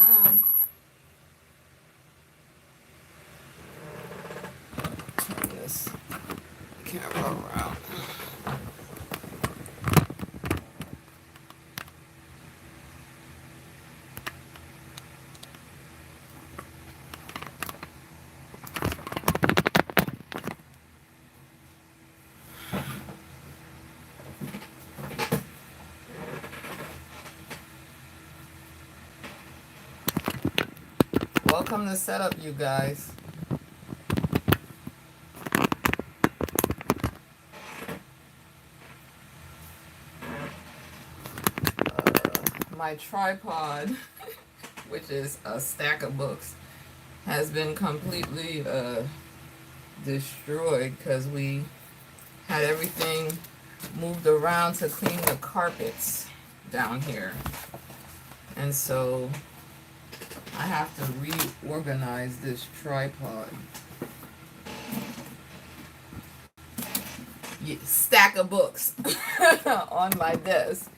time. Turn this camera around. Welcome to Setup, you guys. My tripod, which is a stack of books, has been completely destroyed because we had everything moved around to clean the carpets down here. And so I have to reorganize this tripod. Yeah, stack of books on my desk.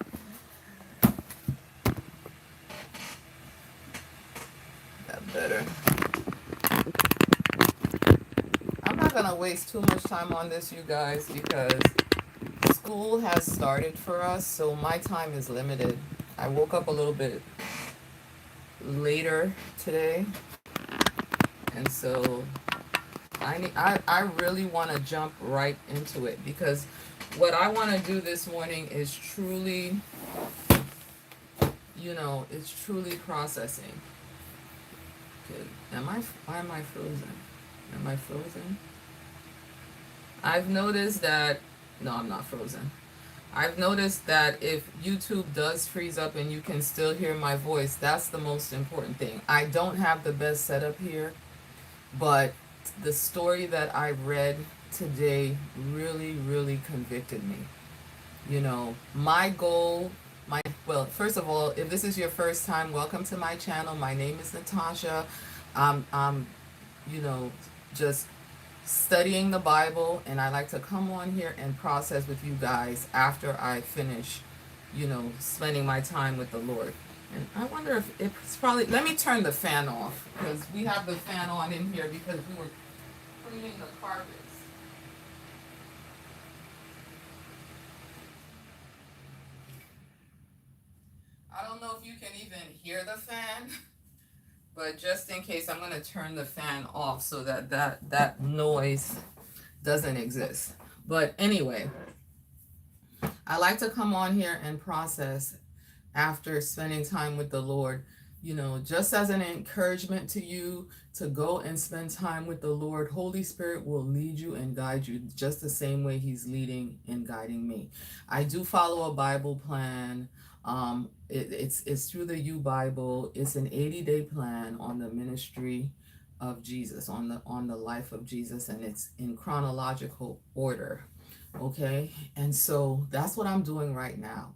That better. I'm not gonna waste too much time on this, you guys, because school has started for us, so my time is limited. I woke up a little bit later today, and so I really want to jump right into it, because what I want to do this morning is truly, it's truly processing. Okay, why am I frozen? Am I frozen? I've noticed that, no, I'm not frozen. I've noticed that if YouTube does freeze up and you can still hear my voice, that's the most important thing. I don't have the best setup here, but the story that I read today really, really convicted me. My goal, well, first of all, if this is your first time, welcome to my channel. My name is Natasha. I'm, you know, just studying the Bible, and I like to come on here and process with you guys after I finish, spending my time with the Lord. And I wonder if it's probably, let me turn the fan off, because we have the fan on in here because we were cleaning the carpets. I don't know if you can even hear the fan, but just in case, I'm going to turn the fan off so that noise doesn't exist. But anyway, I like to come on here and process after spending time with the Lord, just as an encouragement to you to go and spend time with the Lord. Holy Spirit will lead you and guide you just the same way He's leading and guiding me. I do follow a Bible plan. It's through the U Bible. It's an 80-day plan on the ministry of Jesus, on the life of Jesus, and it's in chronological order. Okay, and so that's what I'm doing right now.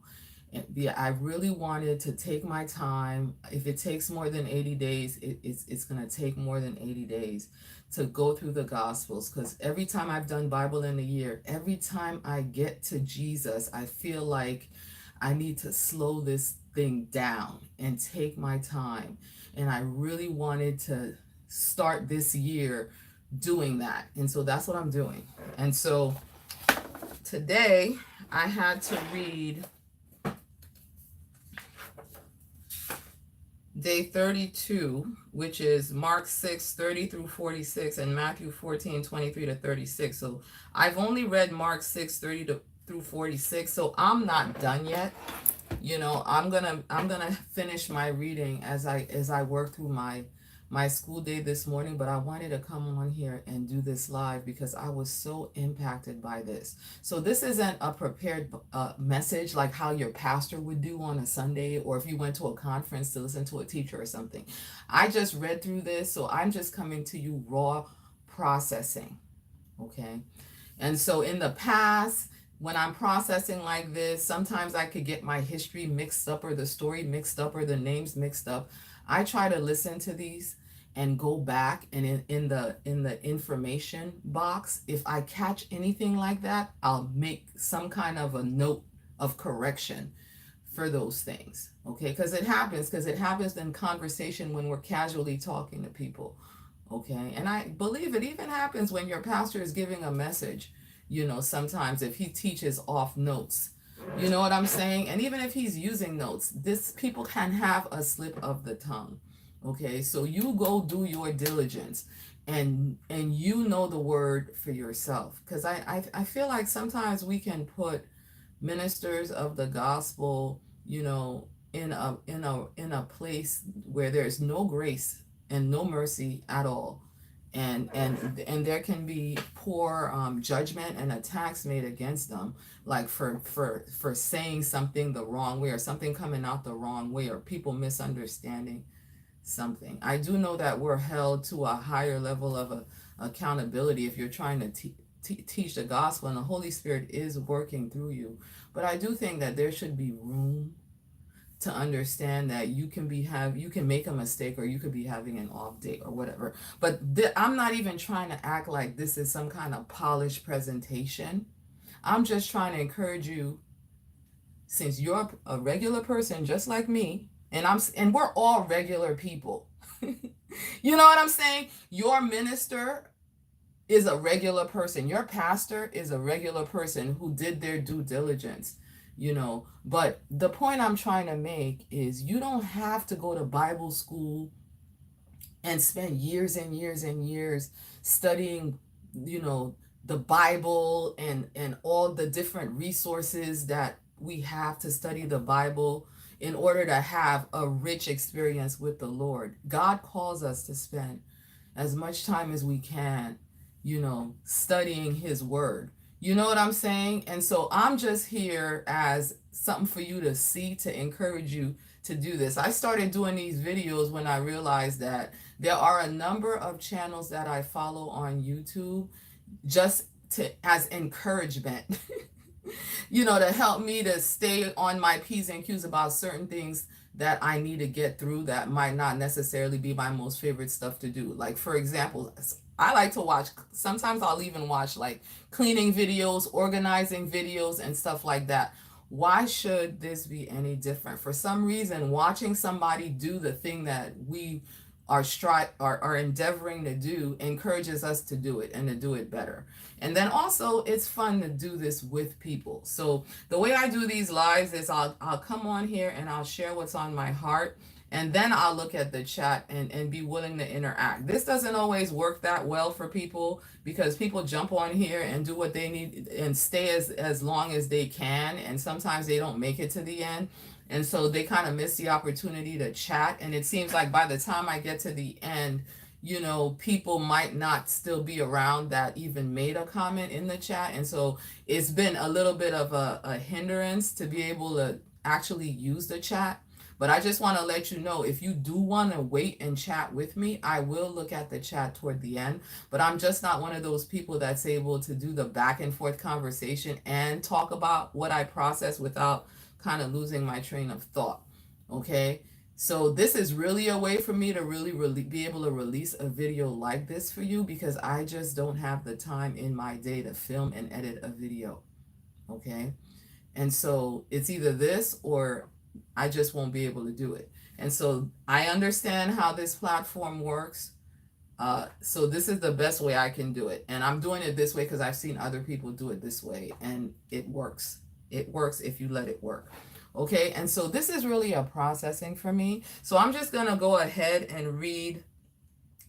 And I really wanted to take my time. If it takes more than 80 days, it's going to take more than 80 days to go through the Gospels. Because every time I've done Bible in a year, every time I get to Jesus, I feel like I need to slow this thing down and take my time. And I really wanted to start this year doing that. And so that's what I'm doing. And so today I had to read day 32, which is Mark 6:30 through 46, and Matthew 14:23 to 36. So I've only read Mark 6:30 through 46, so I'm not done yet. I'm gonna finish my reading as I work through my school day this morning, but I wanted to come on here and do this live because I was so impacted by this. So this isn't a prepared message like how your pastor would do on a Sunday, or if you went to a conference to listen to a teacher or something. I just read through this, so I'm just coming to you raw processing, okay? And so in the past, when I'm processing like this, sometimes I could get my history mixed up, or the story mixed up, or the names mixed up. I try to listen to these and go back, and in the information box, if I catch anything like that, I'll make some kind of a note of correction for those things, okay? Because it happens in conversation when we're casually talking to people, okay? And I believe it even happens when your pastor is giving a message, sometimes if he teaches off notes, you know what I'm saying? And even if he's using notes, this people can have a slip of the tongue, okay? So you go do your diligence and you know the word for yourself, because I feel like sometimes we can put ministers of the gospel, in a place where there's no grace and no mercy at all. And there can be poor judgment and attacks made against them, like for saying something the wrong way, or something coming out the wrong way, or people misunderstanding something. I do know that we're held to a higher level of accountability if you're trying to teach the gospel, and the Holy Spirit is working through you. But I do think that there should be room to understand that you can make a mistake, or you could be having an off day or whatever. But I'm not even trying to act like this is some kind of polished presentation. I'm just trying to encourage you, since you're a regular person just like me, and we're all regular people. You know what I'm saying? Your minister is a regular person. Your pastor is a regular person who did their due diligence. But the point I'm trying to make is you don't have to go to Bible school and spend years and years and years studying, the Bible and all the different resources that we have to study the Bible in order to have a rich experience with the Lord. God calls us to spend as much time as we can, studying his word. You know what I'm saying? And so I'm just here as something for you to see, to encourage you to do this. I started doing these videos when I realized that there are a number of channels that I follow on YouTube just as encouragement, to help me to stay on my P's and Q's about certain things that I need to get through that might not necessarily be my most favorite stuff to do. Like, for example, I like to watch, sometimes I'll even watch like cleaning videos, organizing videos, and stuff like that. Why should this be any different? For some reason, watching somebody do the thing that we are endeavoring to do encourages us to do it and to do it better. And then also it's fun to do this with people. So the way I do these lives is I'll come on here and I'll share what's on my heart, and then I'll look at the chat and be willing to interact. This doesn't always work that well for people, because people jump on here and do what they need and stay as long as they can, and sometimes they don't make it to the end. And so they kind of miss the opportunity to chat. And it seems like by the time I get to the end, people might not still be around that even made a comment in the chat. And so it's been a little bit of a hindrance to be able to actually use the chat. But I just want to let you know, if you do want to wait and chat with me, I will look at the chat toward the end. But I'm just not one of those people that's able to do the back and forth conversation and talk about what I process without kind of losing my train of thought. Okay? So this is really a way for me to really be able to release a video like this for you, because I just don't have the time in my day to film and edit a video. Okay? And so it's either this or I just won't be able to do it. And so I understand how this platform works. So this is the best way I can do it. And I'm doing it this way because I've seen other people do it this way, and it works. It works if you let it work. Okay, and so this is really a processing for me. So I'm just going to go ahead and read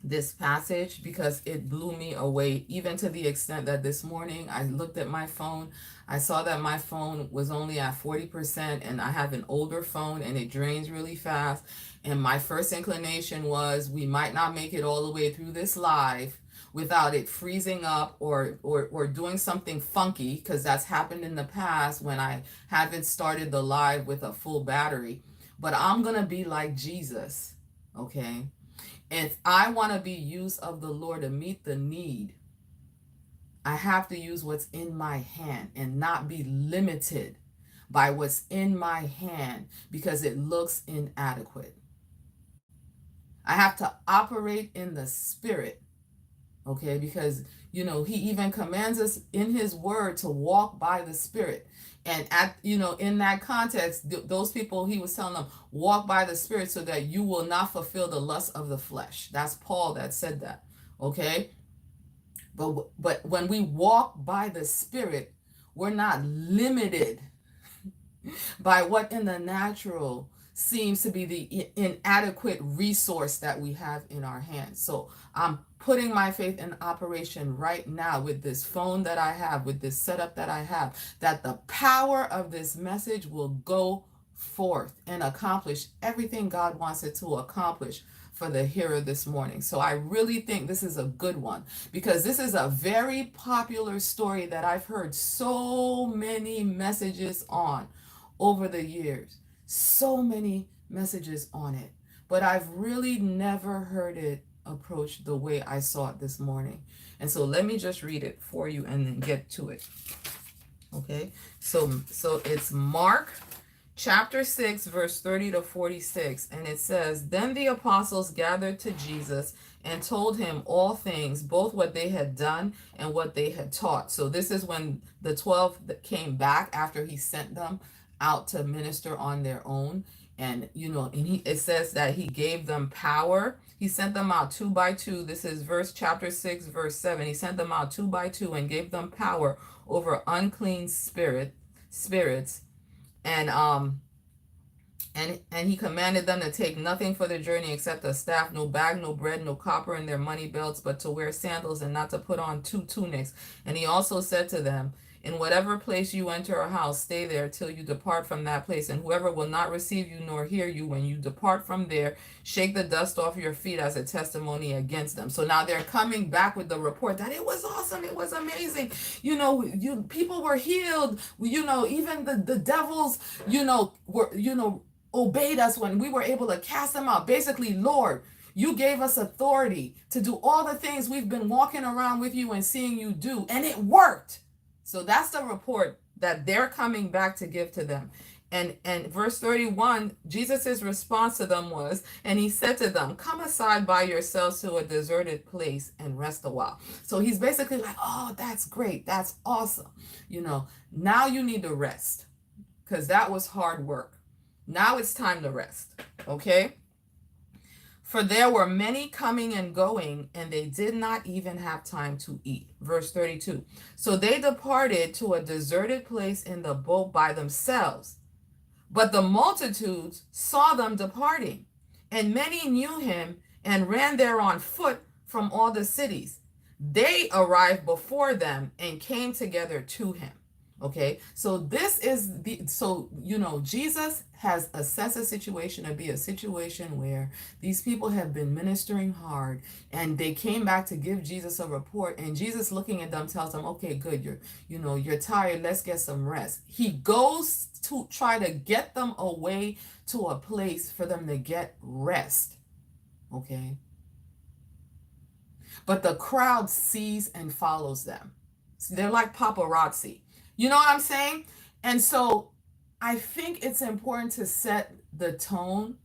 this passage because it blew me away, even to the extent that this morning I looked at my phone. I saw that my phone was only at 40%, and I have an older phone and it drains really fast. And my first inclination was we might not make it all the way through this live without it freezing up or doing something funky, because that's happened in the past when I haven't started the live with a full battery. But I'm going to be like Jesus, okay? If I want to be used of the Lord to meet the need, I have to use what's in my hand and not be limited by what's in my hand because it looks inadequate. I have to operate in the spirit Okay, because he even commands us in his word to walk by the Spirit. And at in that context, those people, he was telling them, walk by the Spirit so that you will not fulfill the lust of the flesh. That's Paul that said that. Okay, but when we walk by the Spirit, we're not limited by what in the natural seems to be the inadequate resource that we have in our hands. So I'm putting my faith in operation right now with this phone that I have, with this setup that I have, that the power of this message will go forth and accomplish everything God wants it to accomplish for the hearer this morning. So I really think this is a good one, because this is a very popular story that I've heard so many messages on over the years. So many messages on it. But I've really never heard it approached the way I saw it this morning. And so let me just read it for you and then get to it. Okay? So it's Mark chapter 6 verse 30 to 46, and it says, "Then the apostles gathered to Jesus and told him all things, both what they had done and what they had taught." So this is when the 12 that came back after he sent them out to minister on their own. And it says that he gave them power. He sent them out two by two. This is chapter 6 verse 7. He sent them out two by two and gave them power over unclean spirits. And he commanded them to take nothing for the journey except a staff, no bag, no bread, no copper in their money belts, but to wear sandals, and not to put on two tunics. And he also said to them, "In whatever place you enter a house, stay there till you depart from that place. And whoever will not receive you nor hear you when you depart from there, shake the dust off your feet as a testimony against them." So now they're coming back with the report that it was awesome, it was amazing. People were healed. Even the devils, were obeyed us when we were able to cast them out. Basically, Lord, you gave us authority to do all the things we've been walking around with you and seeing you do, and it worked. So that's the report that they're coming back to give to them. And verse 31, Jesus' response to them was, and he said to them, "Come aside by yourselves to a deserted place and rest a while." So he's basically like, "Oh, that's great. That's awesome. Now you need to rest, because that was hard work. Now it's time to rest." Okay? "For there were many coming and going, and they did not even have time to eat." Verse 32. "So they departed to a deserted place in the boat by themselves. But the multitudes saw them departing, and many knew him and ran there on foot from all the cities. They arrived before them and came together to him." Okay, so Jesus has assessed a situation to be a situation where these people have been ministering hard, and they came back to give Jesus a report, and Jesus, looking at them, tells them, "Okay, good, you're tired, let's get some rest." He goes to try to get them away to a place for them to get rest. Okay, but the crowd sees and follows them. So they're like paparazzi. You know what I'm saying? And so I think it's important to set the tone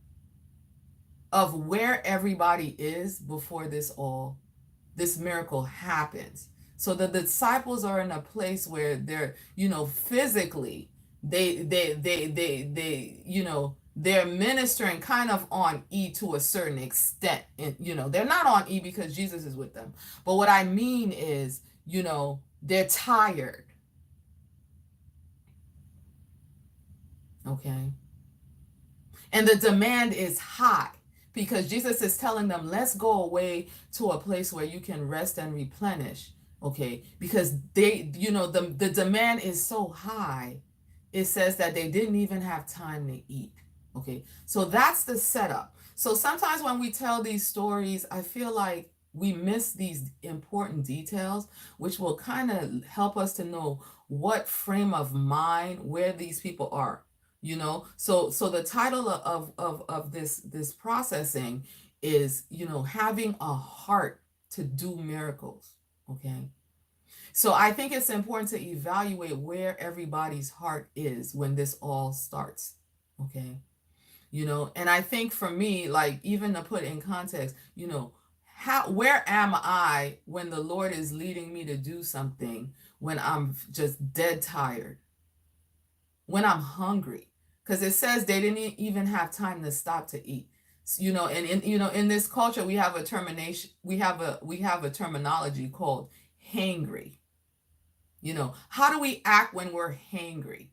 of where everybody is before this miracle happens. So the disciples are in a place where they're, physically, they're ministering kind of on E to a certain extent. And, they're not on E because Jesus is with them. But what I mean is, they're tired. Okay. And the demand is high because Jesus is telling them, let's go away to a place where you can rest and replenish. Okay. Because the demand is so high, it says that they didn't even have time to eat. Okay. So that's the setup. So sometimes when we tell these stories, I feel like we miss these important details, which will kind of help us to know what frame of mind, where these people are. So the title of this processing is, having a heart to do miracles. Okay. So I think it's important to evaluate where everybody's heart is when this all starts. Okay. And I think for me, like, even to put in context, where am I when the Lord is leading me to do something, when I'm just dead tired, when I'm hungry? Because it says they didn't even have time to stop to eat. And in this culture we have a termination, we have a terminology called hangry. How do we act when we're hangry?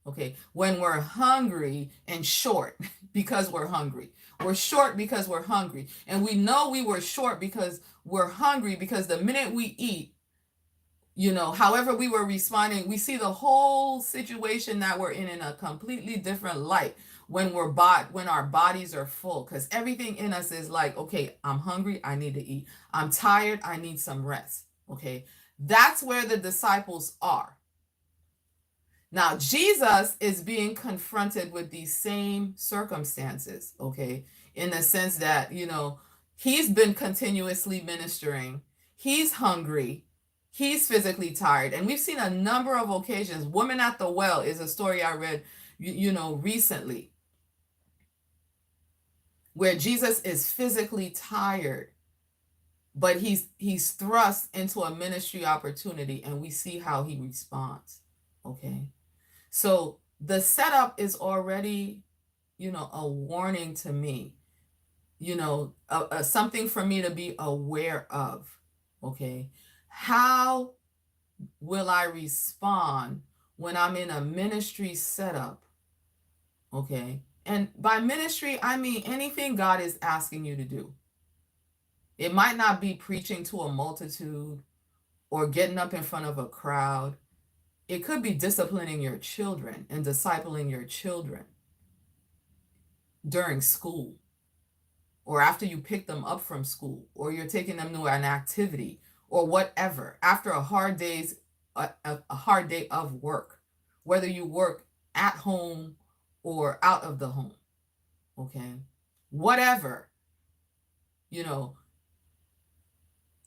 Okay, when we're hungry and short because we're hungry. We're short because we're hungry. And we know we were short because we're hungry, because the minute we eat, however we were responding, we see the whole situation that we're in a completely different light when when our bodies are full, because everything in us is like, okay, I'm hungry, I need to eat. I'm tired, I need some rest. Okay, that's where the disciples are. Now, Jesus is being confronted with these same circumstances, okay, in the sense that, he's been continuously ministering, he's hungry, he's physically tired. And we've seen a number of occasions. Woman at the well is a story I read, recently, where Jesus is physically tired, but he's thrust into a ministry opportunity, and we see how he responds, okay? So the setup is already, a warning to me, something for me to be aware of. Okay. How will I respond when I'm in a ministry setup? Okay. And by ministry, I mean anything God is asking you to do. It might not be preaching to a multitude or getting up in front of a crowd. It could be disciplining your children and discipling your children during school, or after you pick them up from school, or you're taking them to an activity, or whatever, after a hard hard day of work, whether you work at home or out of the home. Okay, whatever, you know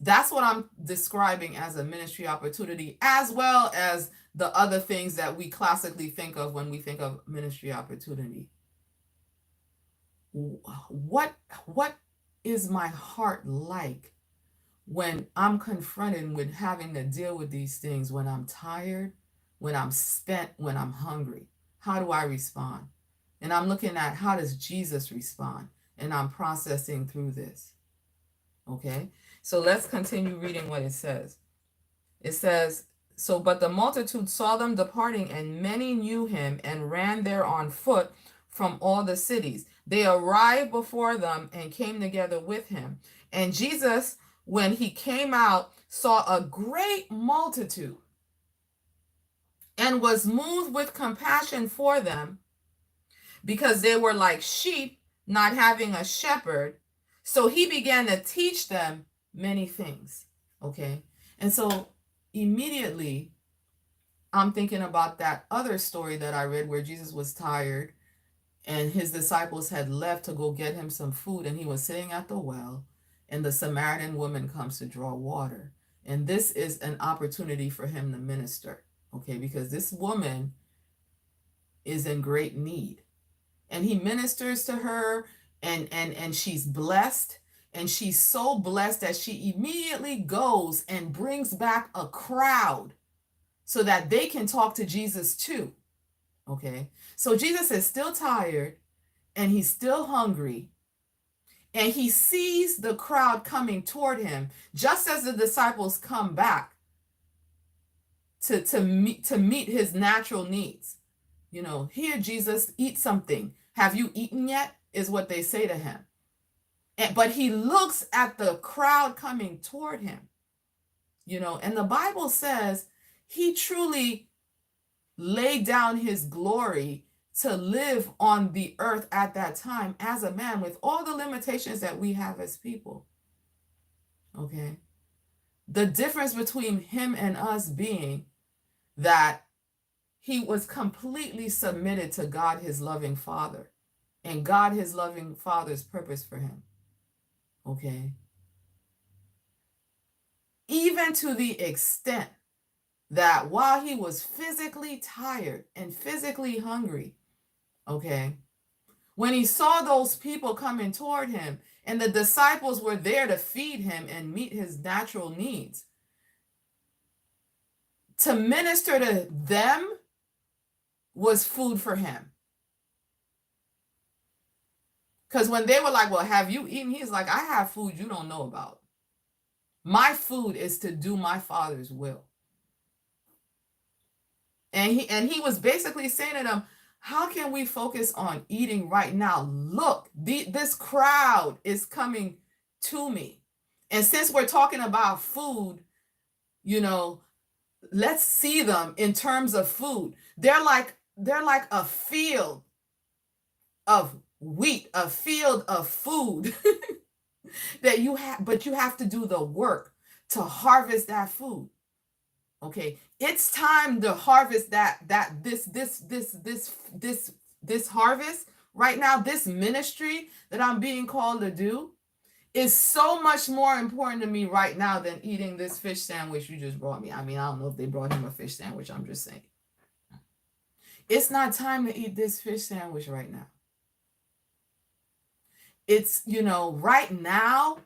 that's what I'm describing as a ministry opportunity, as well as the other things that we classically think of when we think of ministry opportunity. What is my heart like when I'm confronted with having to deal with these things, when I'm tired, when I'm spent, when I'm hungry? How do I respond? And I'm looking at, how does Jesus respond? And I'm processing through this. Okay, so let's continue reading what it says. It says, so, but the multitude saw them departing, and many knew him and ran there on foot from all the cities. They arrived before them and came together with him. And Jesus, when he came out, saw a great multitude and was moved with compassion for them, because they were like sheep not having a shepherd. So he began to teach them many things. Okay. And so immediately I'm thinking about that other story that I read where Jesus was tired and his disciples had left to go get him some food, and he was sitting at the well, and the Samaritan woman comes to draw water. And this is an opportunity for him to minister. Okay. Because this woman is in great need. And he ministers to her, and she's blessed, and she's so blessed that she immediately goes and brings back a crowd so that they can talk to Jesus too. Okay, so Jesus is still tired and he's still hungry, and he sees the crowd coming toward him just as the disciples come back to meet his natural needs. Here, Jesus, eat something. Have you eaten yet? Is what they say to him. But he looks at the crowd coming toward him, and the Bible says he truly laid down his glory to live on the earth at that time as a man, with all the limitations that we have as people. Okay. The difference between him and us being that he was completely submitted to God, his loving Father, and God, his loving Father's purpose for him. Okay. Even to the extent that while he was physically tired and physically hungry, okay, when he saw those people coming toward him, And the disciples were there to feed him and meet his natural needs. To minister to them was food for him. Because when they were like, well, have you eaten? He's like, I have food you don't know about. My food is to do my Father's will. And he was basically saying to them, how can we focus on eating right now? Look, this crowd is coming to me. And since we're talking about food, let's see them in terms of food. They're like a field of wheat, a field of food that you have, but you have to do the work to harvest that food. Okay, it's time to harvest this harvest right now. This ministry that I'm being called to do is so much more important to me right now than eating this fish sandwich you just brought me. I mean, I don't know if they brought him a fish sandwich. I'm just saying. It's not time to eat this fish sandwich right now. It's, right now,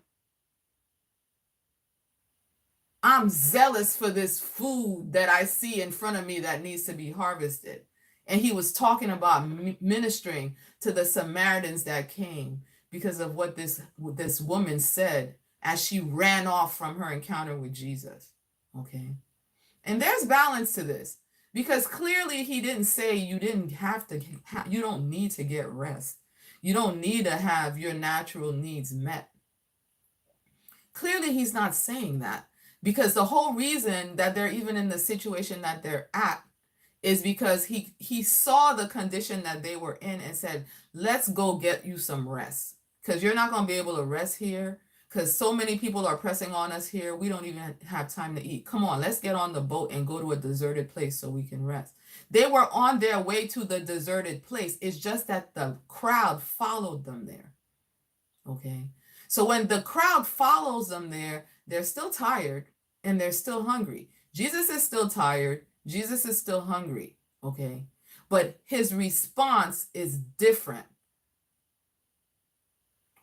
I'm zealous for this food that I see in front of me that needs to be harvested. And he was talking about ministering to the Samaritans that came because of what this woman said as she ran off from her encounter with Jesus. Okay. And there's balance to this, because clearly he didn't say you don't need to get rest. You don't need to have your natural needs met. Clearly he's not saying that, because the whole reason that they're even in the situation that they're at is because he saw the condition that they were in and said, let's go get you some rest, because you're not going to be able to rest here, because so many people are pressing on us here. We don't even have time to eat. Come on, let's get on the boat and go to a deserted place so we can rest. They were on their way to the deserted place. It's just that the crowd followed them there. Okay. So when the crowd follows them there, they're still tired and they're still hungry. Jesus is still tired. Jesus is still hungry. Okay. But his response is different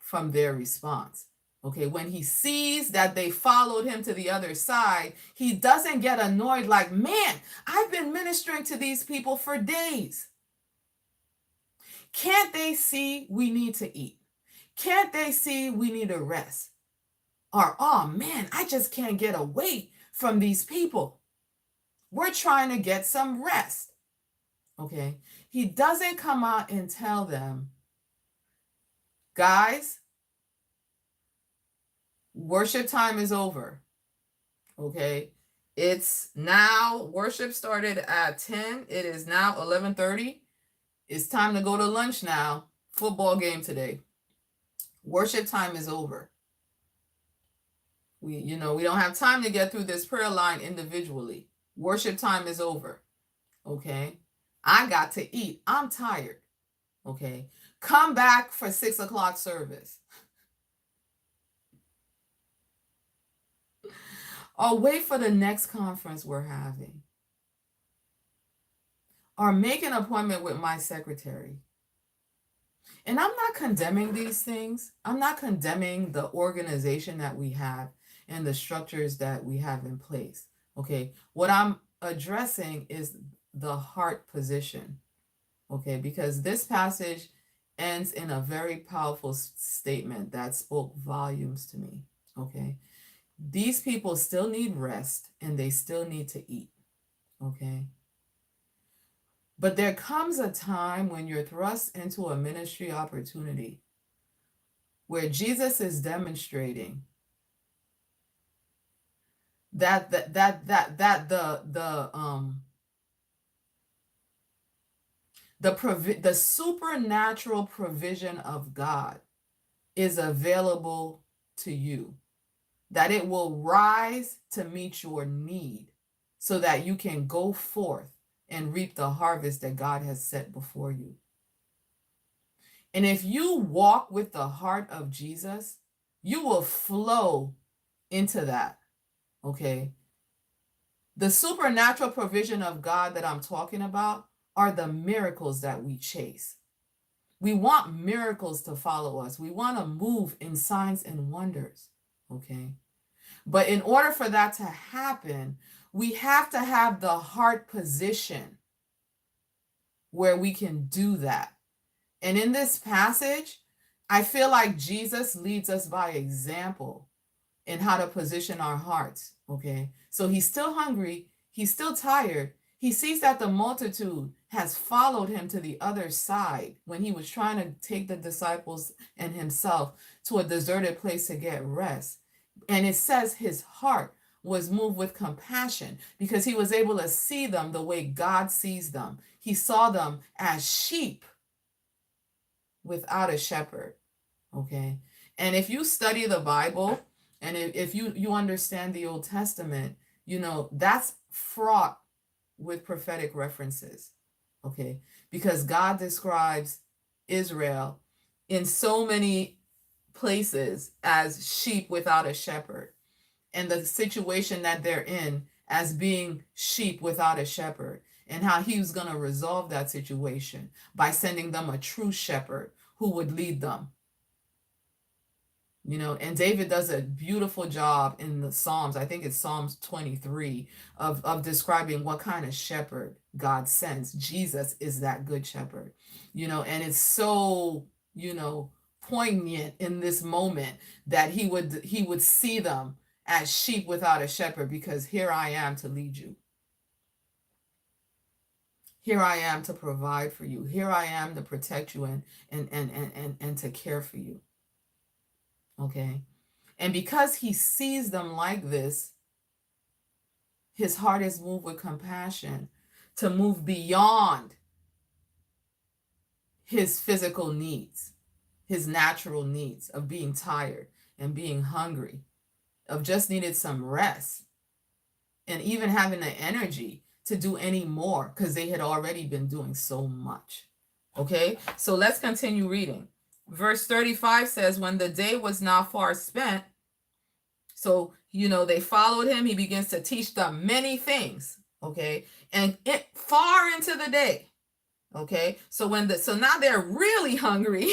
from their response. Okay, when he sees that they followed him to the other side, he doesn't get annoyed like, man, I've been ministering to these people for days. Can't they see we need to eat? Can't they see we need to rest? Or, oh man, I just can't get away from these people. We're trying to get some rest. Okay, he doesn't come out and tell them, guys, worship time is over. Okay, it's now, worship started at 10. It is now 11:30. It's time to go to lunch now. Football game today. Worship time is over. We don't have time to get through this prayer line individually. Worship time is over. Okay, I got to eat. I'm tired. Okay, come back for 6 o'clock service. Or wait for the next conference we're having. Or make an appointment with my secretary. And I'm not condemning these things. I'm not condemning the organization that we have and the structures that we have in place. Okay, what I'm addressing is the heart position. Okay, because this passage ends in a very powerful statement that spoke volumes to me. Okay. These people still need rest and they still need to eat. Okay. But there comes a time when you're thrust into a ministry opportunity where Jesus is demonstrating that the supernatural provision of God is available to you, that it will rise to meet your need so that you can go forth and reap the harvest that God has set before you. And if you walk with the heart of Jesus, you will flow into that. Okay. The supernatural provision of God that I'm talking about are the miracles that we chase. We want miracles to follow us. We want to move in signs and wonders. Okay. But in order for that to happen, we have to have the heart position where we can do that. And in this passage, I feel like Jesus leads us by example in how to position our hearts. Okay. So he's still hungry. He's still tired. He sees that the multitude has followed him to the other side when he was trying to take the disciples and himself to a deserted place to get rest. And it says his heart was moved with compassion because he was able to see them the way God sees them. He saw them as sheep without a shepherd. Okay. And if you study the Bible and if you understand the Old Testament, you know, that's fraught with prophetic references. Okay. Because God describes Israel in so many places as sheep without a shepherd, and the situation that they're in as being sheep without a shepherd, and how he was going to resolve that situation by sending them a true shepherd who would lead them. You know, and David does a beautiful job in the Psalms. I think it's Psalms 23 of describing what kind of shepherd God sends. Jesus is that good shepherd, you know, and it's so, you know, poignant in this moment that he would see them as sheep without a shepherd, because here I am to lead you. Here I am to provide for you. Here I am to protect you and to care for you. Okay. And because he sees them like this, his heart is moved with compassion to move beyond his physical needs, his natural needs of being tired and being hungry, of just needed some rest, and even having the energy to do any more because they had already been doing so much. Okay, so let's continue reading. Verse 35 says, when the day was now far spent, so, you know, they followed him. He begins to teach them many things. Okay. And it far into the day. Okay. So so now they're really hungry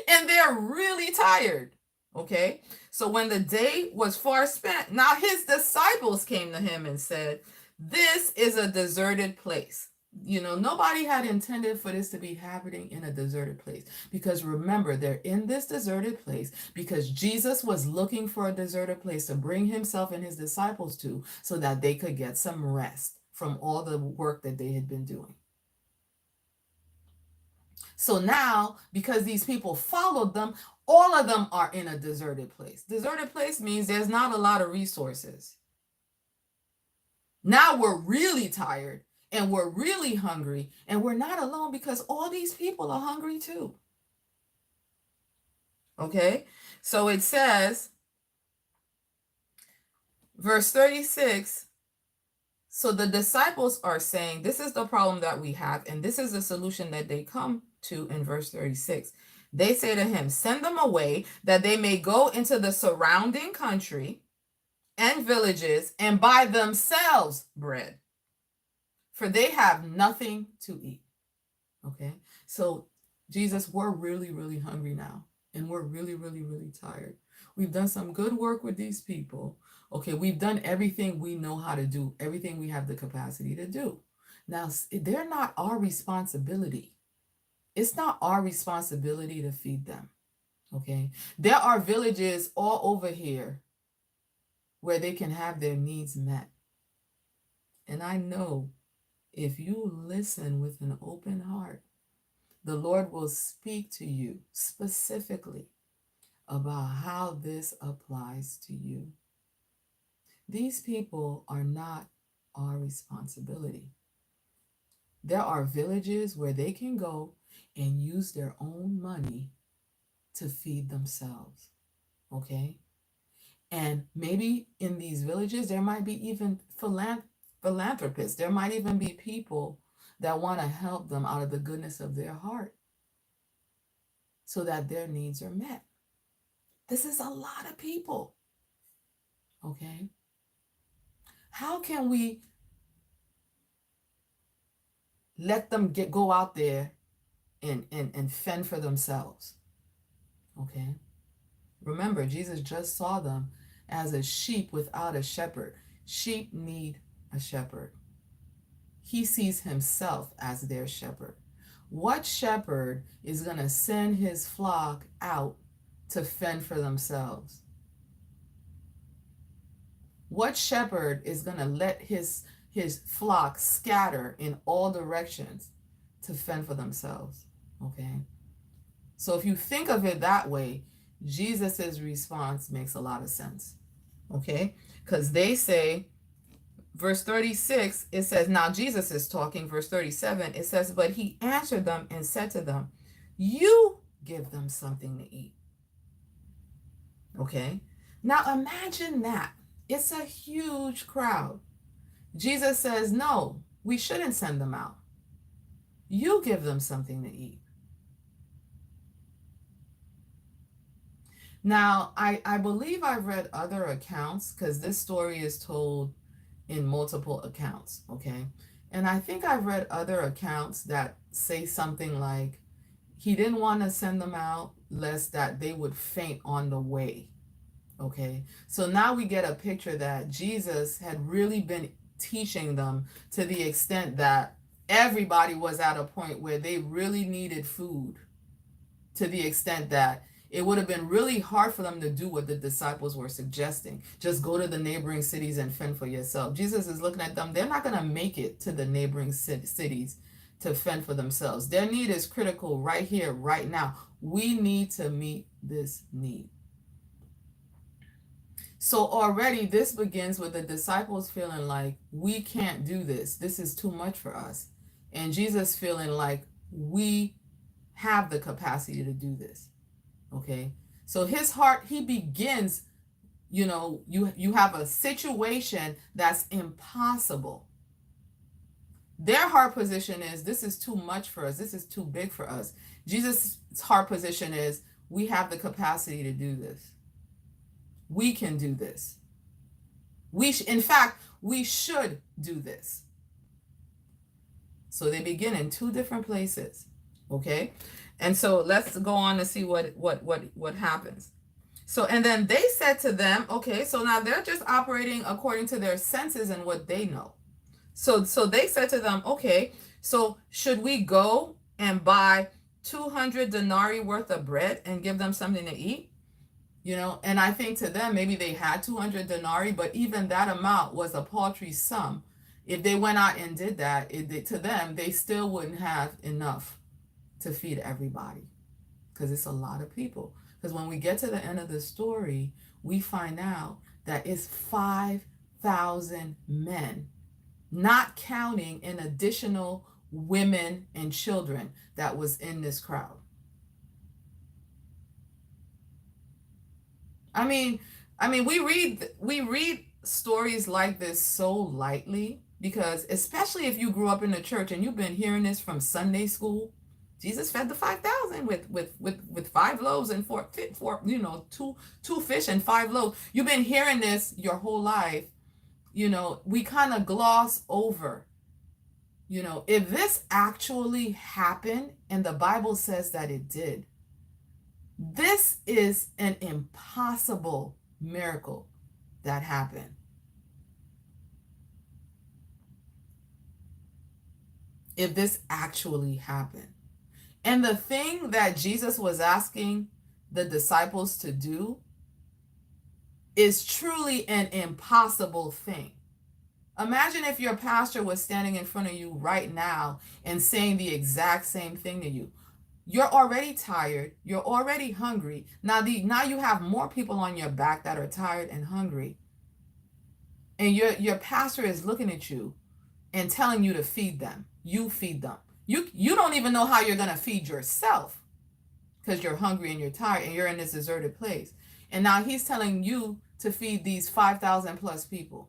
and they're really tired. Okay. So when the day was far spent, now his disciples came to him and said, this is a deserted place. You know, nobody had intended for this to be happening in a deserted place, because remember, they're in this deserted place because Jesus was looking for a deserted place to bring himself and his disciples to, so that they could get some rest from all the work that they had been doing. So now, because these people followed them, all of them are in a deserted place. Deserted place means there's not a lot of resources. Now we're really tired and we're really hungry, and we're not alone because all these people are hungry too. Okay, so it says, verse 36, so the disciples are saying, this is the problem that we have, and this is the solution that they come to in verse 36. They say to him, send them away that they may go into the surrounding country and villages and buy themselves bread, for they have nothing to eat. Okay, so Jesus, we're really, really hungry now, and we're really, really, really tired. We've done some good work with these people. Okay, we've done everything we know how to do, everything we have the capacity to do. Now, they're not our responsibility. It's not our responsibility to feed them. Okay, there are villages all over here where they can have their needs met. And I know if you listen with an open heart, the Lord will speak to you specifically about how this applies to you. These people are not our responsibility. There are villages where they can go and use their own money to feed themselves. Okay? And maybe in these villages, there might be even philanthropists. There might even be people that want to help them out of the goodness of their heart so that their needs are met. This is a lot of people. Okay? How can we let them go out there and fend for themselves. Okay? Remember, Jesus just saw them as a sheep without a shepherd. Sheep need a shepherd. He sees himself as their shepherd. What shepherd is going to send his flock out to fend for themselves? What shepherd is going to let his flock scatter in all directions to fend for themselves? Okay? So if you think of it that way, Jesus's response makes a lot of sense. Okay? Because they say, verse 36, it says, now Jesus is talking, verse 37, it says, but he answered them and said to them, you give them something to eat. Okay? Now imagine that. It's a huge crowd. Jesus says, no, we shouldn't send them out. You give them something to eat. Now, I believe I've read other accounts because this story is told in multiple accounts, okay? And I think I've read other accounts that say something like he didn't want to send them out lest that they would faint on the way, okay? So now we get a picture that Jesus had really been teaching them to the extent that everybody was at a point where they really needed food, to the extent that it would have been really hard for them to do what the disciples were suggesting. Just go to the neighboring cities and fend for yourself. Jesus is looking at them. They're not going to make it to the neighboring cities to fend for themselves. Their need is critical right here, right now. We need to meet this need. So already this begins with the disciples feeling like we can't do this. This is too much for us. And Jesus feeling like we have the capacity to do this. Okay, so his heart, he begins, you have a situation that's impossible. Their heart position is, this is too much for us. This is too big for us. Jesus' heart position is, we have the capacity to do this. We can do this. In fact, we should do this. So they begin in two different places. Okay. And so let's go on to see what happens. So, and then they said to them, okay, so now they're just operating according to their senses and what they know. So they said to them, okay, so should we go and buy 200 denarii worth of bread and give them something to eat? And I think to them, maybe they had 200 denarii, but even that amount was a paltry sum. If they went out and did that, to them, they still wouldn't have enough to feed everybody, because it's a lot of people. Because when we get to the end of the story, we find out that it's 5,000 men, not counting an additional women and children that was in this crowd. I mean, we read stories like this so lightly, because especially if you grew up in the church and you've been hearing this from Sunday school. Jesus fed the 5,000 with 5 loaves and two fish and 5 loaves. You've been hearing this your whole life. We kind of gloss over. If this actually happened, and the Bible says that it did, this is an impossible miracle that happened. If this actually happened. And the thing that Jesus was asking the disciples to do is truly an impossible thing. Imagine if your pastor was standing in front of you right now and saying the exact same thing to you. You're already tired. You're already hungry. Now you have more people on your back that are tired and hungry. And your pastor is looking at you and telling you to feed them. You feed them. You don't even know how you're going to feed yourself, because you're hungry and you're tired and you're in this deserted place. And now he's telling you to feed these 5,000 plus people.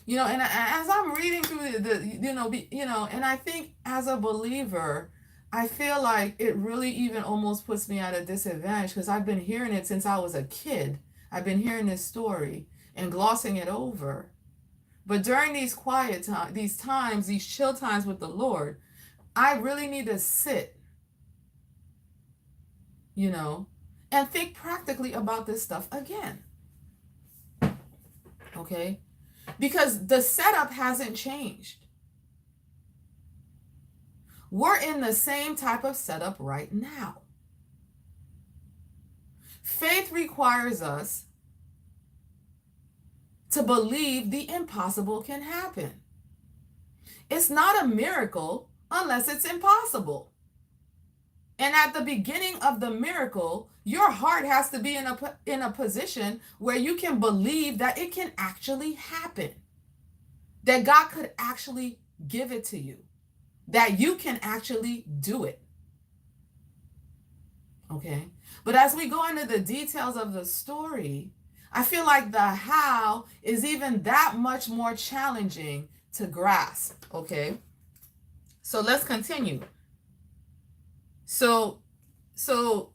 And as I'm reading through and I think as a believer, I feel like it really even almost puts me at a disadvantage, because I've been hearing it since I was a kid. I've been hearing this story and glossing it over. But during these quiet times, these times, these chill times with the Lord, I really need to sit, you know, and think practically about this stuff again. Okay? Because the setup hasn't changed. We're in the same type of setup right now. Faith requires us to believe the impossible can happen. It's not a miracle unless it's impossible. And at the beginning of the miracle, your heart has to be in a position where you can believe that it can actually happen, that God could actually give it to you, that you can actually do it. Okay? But as we go into the details of the story, I feel like the how is even that much more challenging to grasp. Okay? So let's continue. So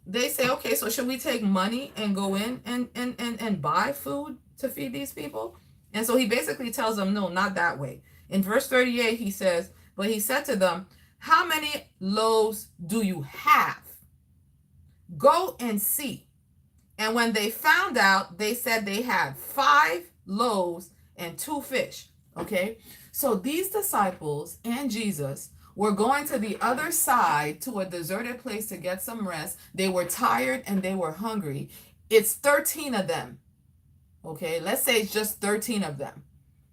they say, okay, so should we take money and go in and buy food to feed these people? And so he basically tells them, no, not that way. In verse 38, he says, but he said to them, how many loaves do you have? Go and see. And when they found out, they said they had 5 loaves and 2 fish. Okay? So these disciples and Jesus were going to the other side to a deserted place to get some rest. They were tired and they were hungry. It's 13 of them. Okay? Let's say it's just 13 of them.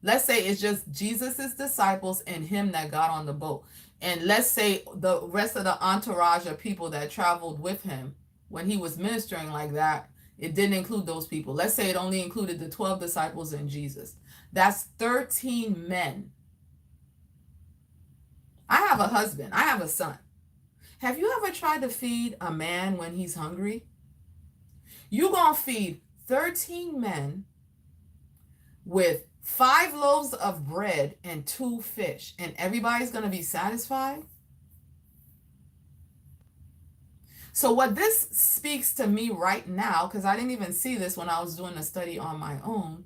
Let's say it's just Jesus's disciples and him that got on the boat. And let's say the rest of the entourage of people that traveled with him when he was ministering like that, it didn't include those people. Let's say it only included the 12 disciples and Jesus. That's 13 men. I have a husband. I have a son. Have you ever tried to feed a man when he's hungry? You're going to feed 13 men with 5 loaves of bread and 2 fish, and everybody's going to be satisfied? So what this speaks to me right now, because I didn't even see this when I was doing a study on my own,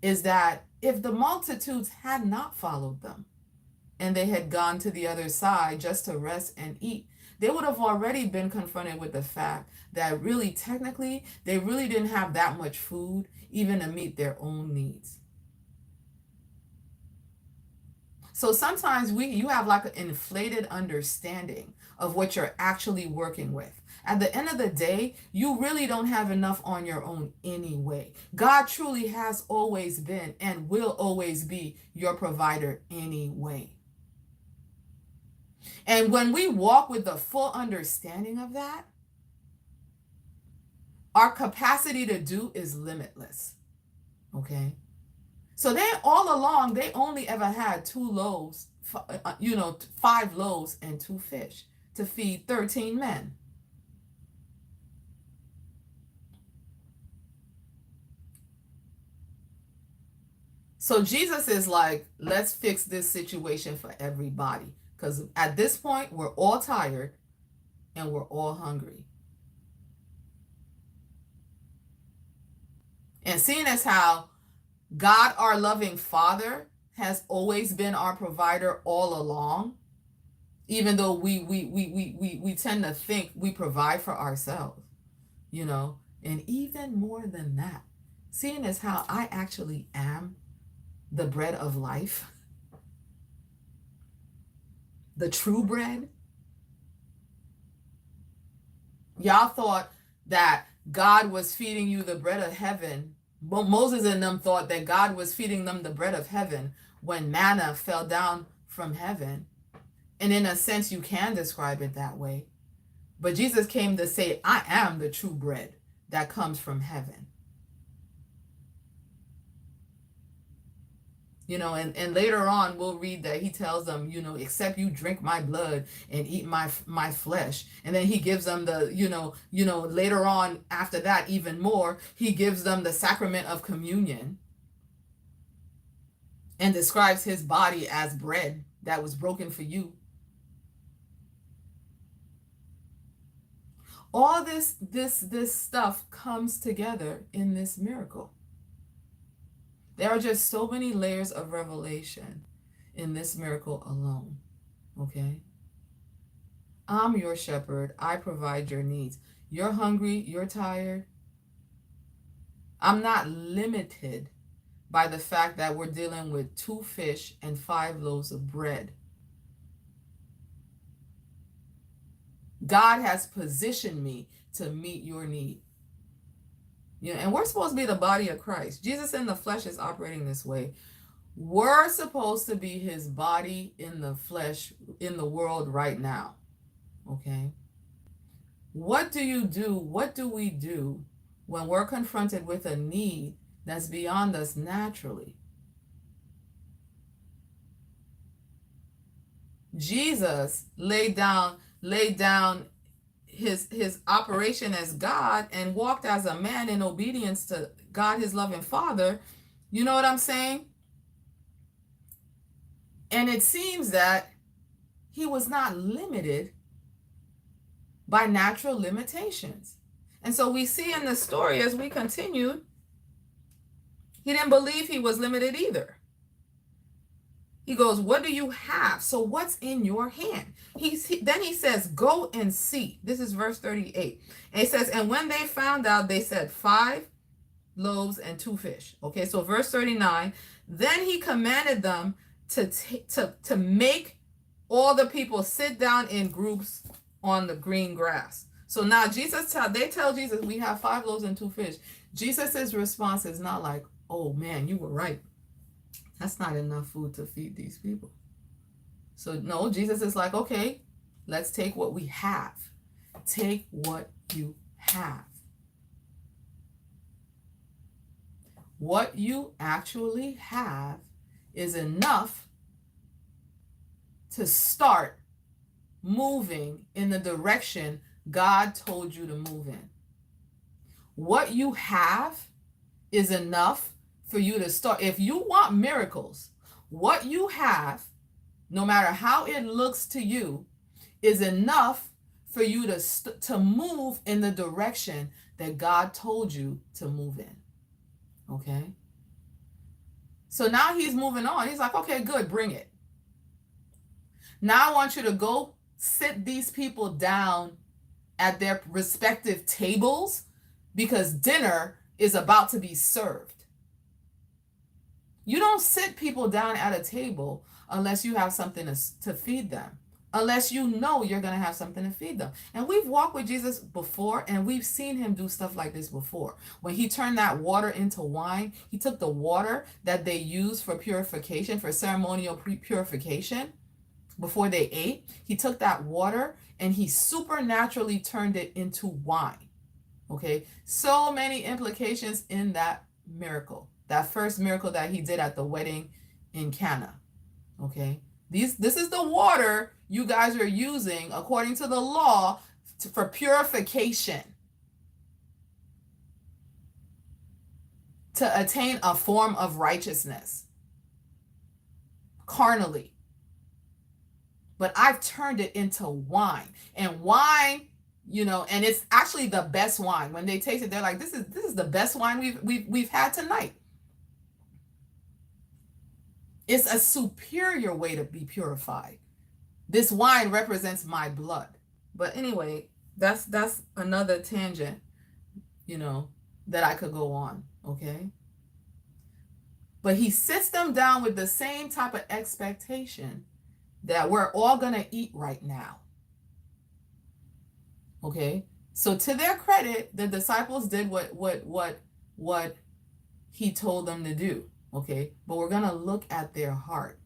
is that if the multitudes had not followed them and they had gone to the other side just to rest and eat, they would have already been confronted with the fact that really, technically, they really didn't have that much food even to meet their own needs. So sometimes you have like an inflated understanding of what you're actually working with. At the end of the day, you really don't have enough on your own anyway. God truly has always been and will always be your provider anyway. And when we walk with the full understanding of that, our capacity to do is limitless. Okay? So they all along, they only ever had 2 loaves, 5 loaves and 2 fish to feed 13 men. So Jesus is like, let's fix this situation for everybody. Because at this point, we're all tired and we're all hungry. And seeing as how God, our loving Father, has always been our provider all along, even though we tend to think we provide for ourselves, and even more than that, seeing as how I actually am the bread of life, the true bread. Y'all thought that God was feeding you the bread of heaven. Well, Moses and them thought that God was feeding them the bread of heaven when manna fell down from heaven. And in a sense, you can describe it that way. But Jesus came to say, I am the true bread that comes from heaven. And later on, we'll read that he tells them, except you drink my blood and eat my flesh. And then he gives them later on after that, even more, he gives them the sacrament of communion and describes his body as bread that was broken for you. All this stuff comes together in this miracle. There are just so many layers of revelation in this miracle alone. Okay? I'm your shepherd. I provide your needs. You're hungry, you're tired. I'm not limited by the fact that we're dealing with 2 fish and 5 loaves of bread. God has positioned me to meet your need. You know, and we're supposed to be the body of Christ. Jesus in the flesh is operating this way. We're supposed to be his body in the flesh in the world right now. Okay? What do you do? What do we do when we're confronted with a need that's beyond us naturally? Jesus laid down his operation as God and walked as a man in obedience to God, his loving Father. You know what I'm saying? And it seems that he was not limited by natural limitations. And so we see in the story as we continued, he didn't believe he was limited either. He goes, what do you have? So what's in your hand? Then he says, go and see. This is verse 38. And he says, and when they found out, they said 5 loaves and 2 fish. Okay, so verse 39, then he commanded them to make all the people sit down in groups on the green grass. So now they tell Jesus, we have 5 loaves and 2 fish. Jesus's response is not like, oh man, you were right. That's not enough food to feed these people. So no, Jesus is like, okay, let's take what we have. Take what you have. What you actually have is enough to start moving in the direction God told you to move in. What you have is enough for you to start. If you want miracles, what you have, no matter how it looks to you, is enough for you to move in the direction that God told you to move in. Okay? So now he's moving on. He's like, okay, good, bring it. Now I want you to go sit these people down at their respective tables because dinner is about to be served. You don't sit people down at a table unless you have something to feed them, unless you know you're going to have something to feed them. And we've walked with Jesus before, and we've seen him do stuff like this before. When he turned that water into wine, he took the water that they used for purification, for ceremonial purification before they ate. He took that water and he supernaturally turned it into wine. Okay, so many implications in that miracle. That first miracle that he did at the wedding in Cana. Okay. This is the water you guys are using according to the law for purification. To attain a form of righteousness. Carnally. But I've turned it into wine. And wine, you know, and it's actually the best wine. When they taste it, they're like, this is the best wine we've had tonight. It's a superior way to be purified. This wine represents my blood. But anyway, that's another tangent, you know, that I could go on, okay? But he sits them down with the same type of expectation that we're all going to eat right now. Okay? So to their credit, the disciples did what he told them to do. Okay, but we're going to look at their heart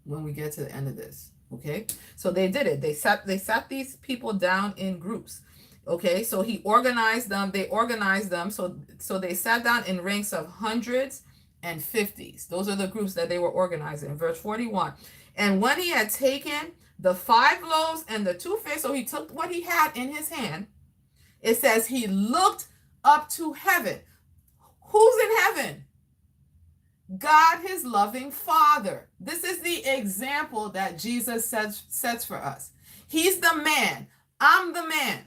when we get to the end of this. Okay, so they did it. They sat these people down in groups. Okay, so he organized them. They organized them. So they sat down in ranks of hundreds and fifties. Those are the groups that they were organizing. Verse 41. And when he had taken the 5 loaves and the 2 fish, so he took what he had in his hand. It says he looked up to heaven. Who's in heaven? God, his loving Father. This is the example that Jesus sets for us. He's the man. I'm the man.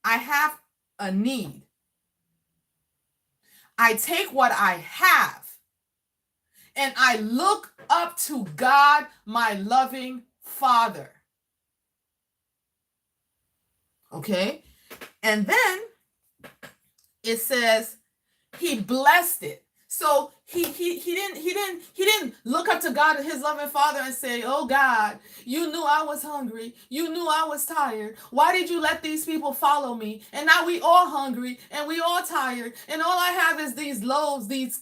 I have a need. I take what I have and I look up to God, my loving Father. Okay? And then it says he blessed it. So he didn't look up to God, his loving Father, and say, "Oh God, you knew I was hungry. You knew I was tired. Why did you let these people follow me? And now we all hungry and we all tired. And all I have is these loaves, these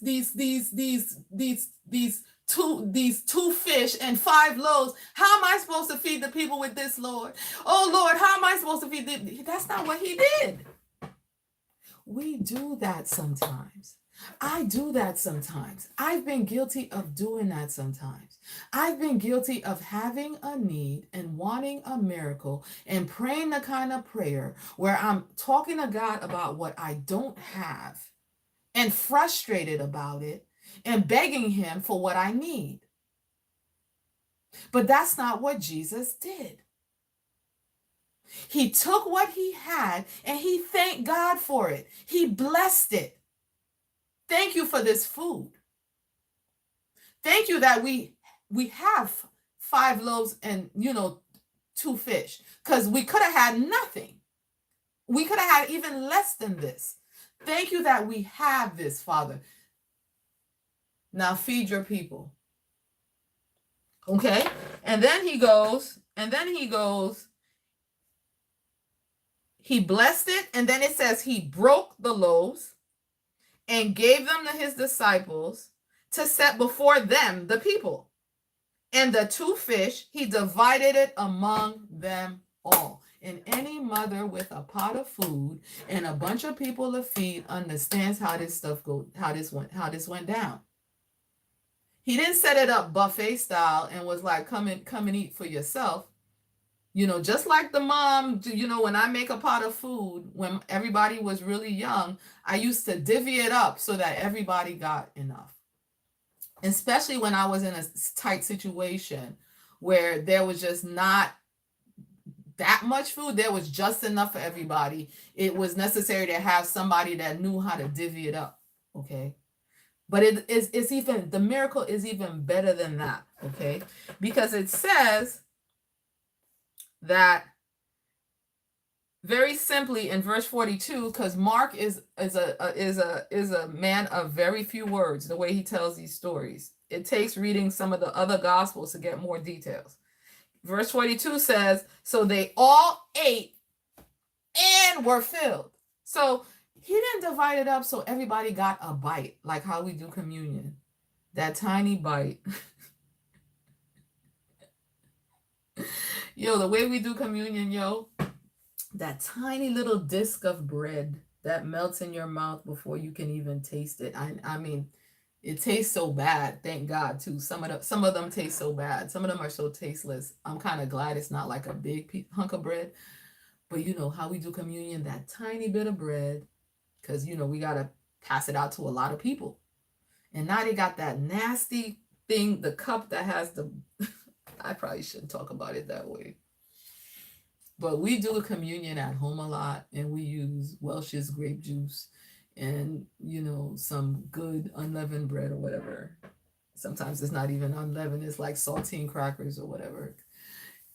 two fish and 5 loaves. How am I supposed to feed the people with this, Lord? Oh Lord, how am I supposed to feed them?" That's not what he did. We do that sometimes. I do that sometimes. I've been guilty of doing that sometimes. I've been guilty of having a need and wanting a miracle and praying the kind of prayer where I'm talking to God about what I don't have and frustrated about it and begging him for what I need. But that's not what Jesus did. He took what he had and he thanked God for it. He blessed it. Thank you for this food. Thank you that we have 5 loaves and 2 fish, because we could have had nothing. We could have had even less than this. Thank you that we have this, Father. Now feed your people. Okay? And then he goes, he blessed it, and then it says he broke the loaves and gave them to his disciples to set before them, the people. And the 2 fish, he divided it among them all. And any mother with a pot of food and a bunch of people to feed understands how this went down. He didn't set it up buffet style and was like, come and eat for yourself. Just like the mom, when I make a pot of food, when everybody was really young, I used to divvy it up so that everybody got enough. Especially when I was in a tight situation where there was just not that much food, there was just enough for everybody. It was necessary to have somebody that knew how to divvy it up, okay? But the miracle is even better than that, okay? Because it says that very simply in verse 42, because Mark is a man of very few words, the way he tells these stories. It takes reading some of the other gospels to get more details. Verse 42 says, so they all ate and were filled. So he didn't divide it up so everybody got a bite, like how we do communion. That tiny bite. Yo, the way we do communion, that tiny little disc of bread that melts in your mouth before you can even taste it. I mean, it tastes so bad. Thank God, too. Some of them taste so bad. Some of them are so tasteless. I'm kind of glad it's not like a big hunk of bread. But how we do communion, that tiny bit of bread, because, we got to pass it out to a lot of people. And now they got that nasty thing, the cup that has the... I probably shouldn't talk about it that way. But we do communion at home a lot, and we use Welch's grape juice and, some good unleavened bread or whatever. Sometimes it's not even unleavened. It's like saltine crackers or whatever.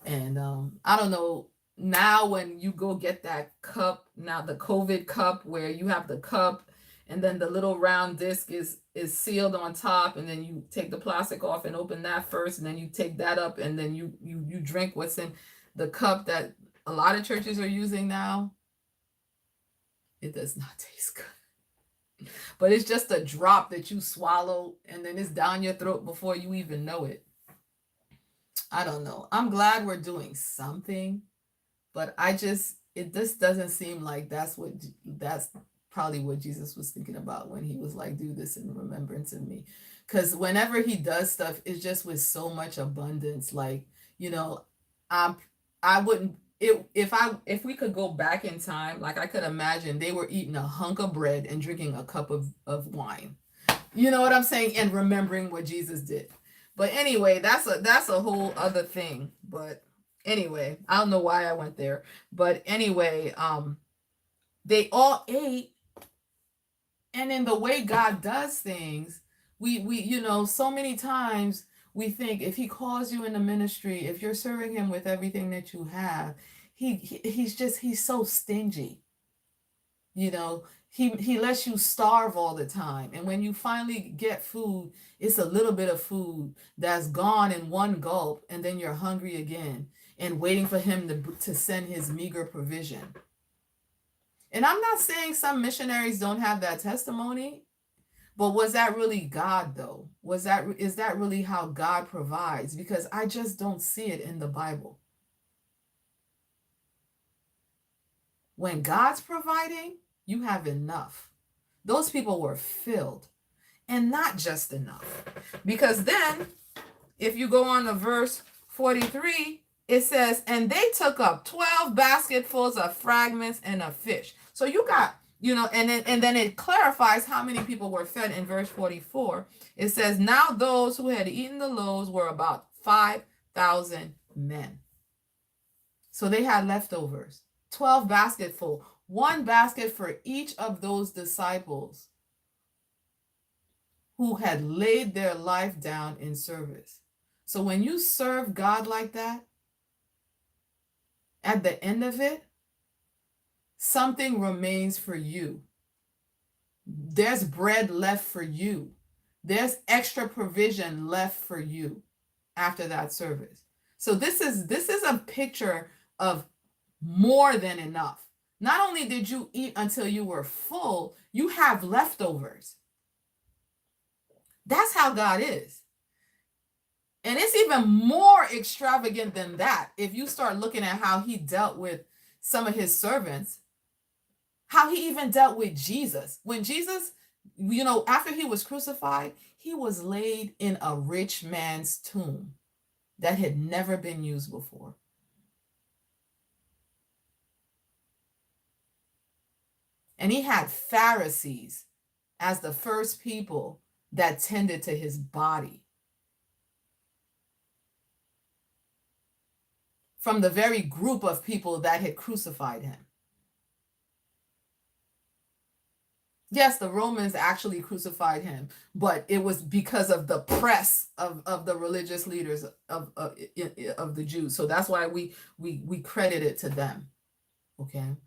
And I don't know, now when you go get that cup, now the COVID cup where you have the cup and then the little round disc is sealed on top, and then you take the plastic off and open that first, and then you take that up, and then you drink what's in the cup that a lot of churches are using now. It does not taste good. But it's just a drop that you swallow, and then it's down your throat before you even know it. I don't know. I'm glad we're doing something, but this doesn't seem like that's probably what Jesus was thinking about when he was like, do this in remembrance of me. Because whenever he does stuff, it's just with so much abundance. Like, I wouldn't, if we could go back in time, like I could imagine they were eating a hunk of bread and drinking a cup of wine. You know what I'm saying? And remembering what Jesus did. But anyway, that's a whole other thing. But anyway, I don't know why I went there. But anyway, They all ate. And in the way God does things, we so many times we think if he calls you in the ministry, if you're serving him with everything that you have, he's so stingy. He lets you starve all the time. And when you finally get food, it's a little bit of food that's gone in one gulp, and then you're hungry again and waiting for him to send his meager provision. And I'm not saying some missionaries don't have that testimony, but was that really God though? Is that really how God provides? Because I just don't see it in the Bible. When God's providing, you have enough. Those people were filled, and not just enough. Because then, if you go on to verse 43, it says, and they took up 12 basketfuls of fragments and of fish. So you got, and then it clarifies how many people were fed in verse 44. It says, now those who had eaten the loaves were about 5,000 men. So they had leftovers. 12 basketful, one basket for each of those disciples who had laid their life down in service. So when you serve God like that, at the end of it, something remains for you. There's bread left for you. There's extra provision left for you after that service. So this is a picture of more than enough. Not only did you eat until you were full, you have leftovers. That's how God is. And it's even more extravagant than that. If you start looking at how he dealt with some of his servants, how he even dealt with Jesus. When Jesus, after he was crucified, he was laid in a rich man's tomb that had never been used before. And he had Pharisees as the first people that tended to his body. From the very group of people that had crucified him. Yes, the Romans actually crucified him, but it was because of the press of the religious leaders of the Jews. So that's why we credit it to them. Okay.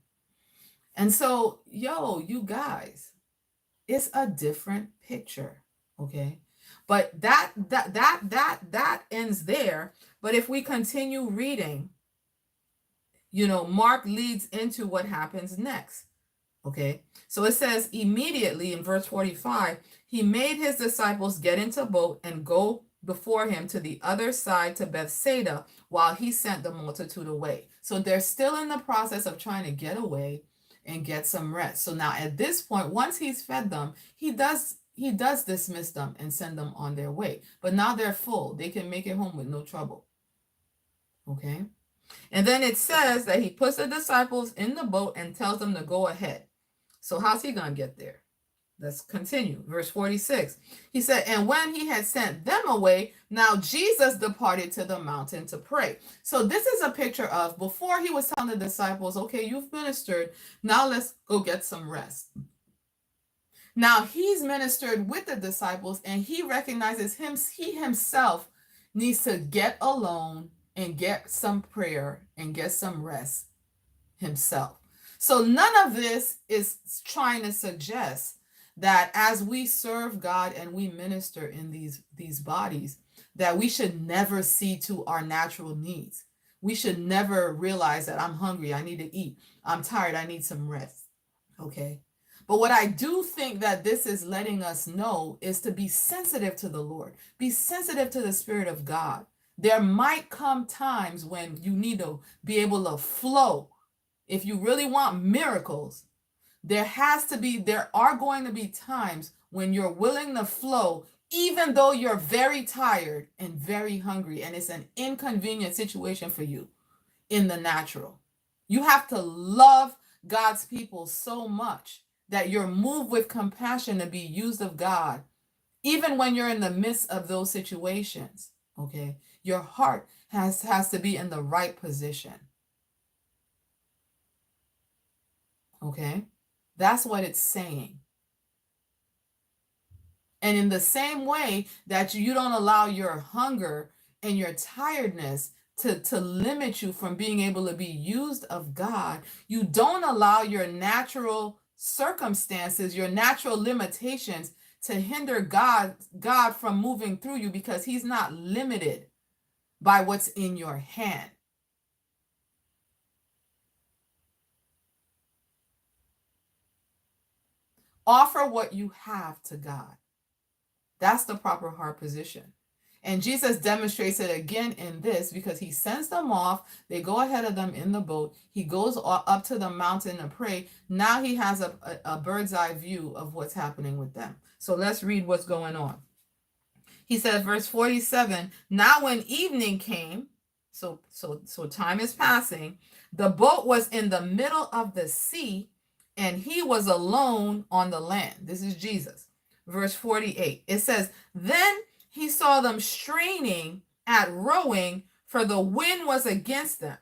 And so, you guys, it's a different picture. Okay. But that ends there. But if we continue reading, Mark leads into what happens next. Okay. So it says immediately in verse 45, he made his disciples get into a boat and go before him to the other side to Bethsaida while he sent the multitude away. So they're still in the process of trying to get away and get some rest. So now at this point, once he's fed them, he does dismiss them and send them on their way. But now they're full. They can make it home with no trouble. Okay. And then it says that he puts the disciples in the boat and tells them to go ahead. So how's he going to get there? Let's continue. Verse 46. He said, and when he had sent them away, now Jesus departed to the mountain to pray. So this is a picture of before he was telling the disciples, okay, you've ministered. Now let's go get some rest. Now he's ministered with the disciples and he recognizes he himself needs to get alone and get some prayer and get some rest himself. So none of this is trying to suggest that as we serve God and we minister in these bodies, that we should never see to our natural needs. We should never realize that I'm hungry, I need to eat. I'm tired, I need some rest. Okay. But what I do think that this is letting us know is to be sensitive to the Lord. Be sensitive to the Spirit of God. There might come times when you need to be able to flow. If you really want miracles, there are going to be times when you're willing to flow, even though you're very tired and very hungry, and it's an inconvenient situation for you in the natural. You have to love God's people so much that you're moved with compassion to be used of God, even when you're in the midst of those situations. Okay, your heart has to be in the right position. Okay. That's what it's saying. And in the same way that you don't allow your hunger and your tiredness to limit you from being able to be used of God, you don't allow your natural circumstances, your natural limitations to hinder God from moving through you, because he's not limited by what's in your hand. Offer what you have to God. That's the proper heart position. And Jesus demonstrates it again in this, because he sends them off. They go ahead of them in the boat. He goes up to the mountain to pray. Now he has a bird's eye view of what's happening with them. So let's read what's going on. He says, verse 47, now when evening came, so time is passing, the boat was in the middle of the sea, and he was alone on the land. This is Jesus. Verse 48, it says, then he saw them straining at rowing, for the wind was against them.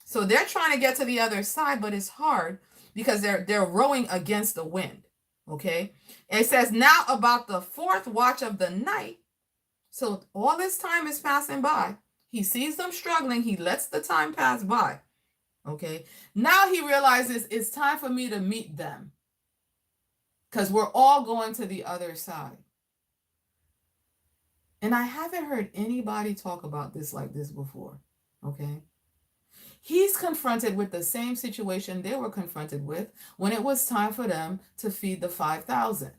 So they're trying to get to the other side, but it's hard because they're rowing against the wind. Okay. And it says, now about the fourth watch of the night. So all this time is passing by. He sees them struggling. He lets the time pass by. Okay. Now he realizes it's time for me to meet them, because we're all going to the other side. And I haven't heard anybody talk about this like this before. Okay. He's confronted with the same situation they were confronted with when it was time for them to feed the 5,000.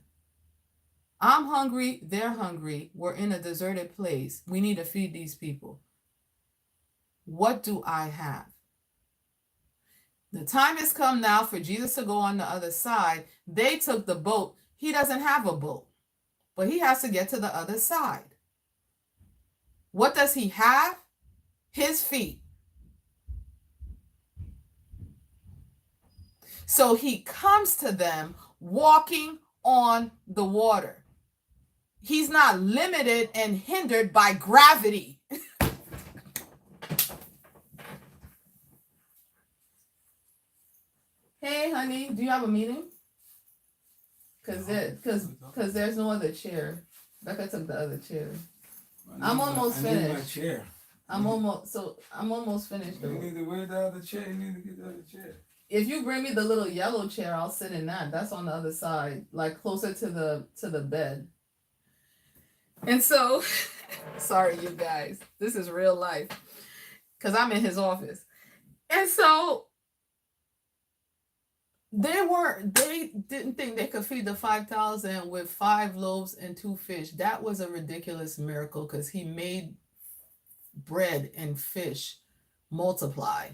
I'm hungry. They're hungry. We're in a deserted place. We need to feed these people. What do I have? The time has come now for Jesus to go on the other side. They took the boat. He doesn't have a boat, but he has to get to the other side. What does he have? His feet. So he comes to them walking on the water. He's not limited and hindered by gravity. Hey, honey, do you have a meeting? Because there's no other chair. Becca took the other chair. I'm almost finished. I'm almost finished. You need to wear the other chair. You need to get the other chair. If you bring me the little yellow chair, I'll sit in that. That's on the other side, like closer to the bed. And so, sorry, you guys. This is real life, because I'm in his office. And so they didn't think they could feed the 5,000 with 5 loaves and 2 fish. That was a ridiculous miracle, because he made bread and fish multiply.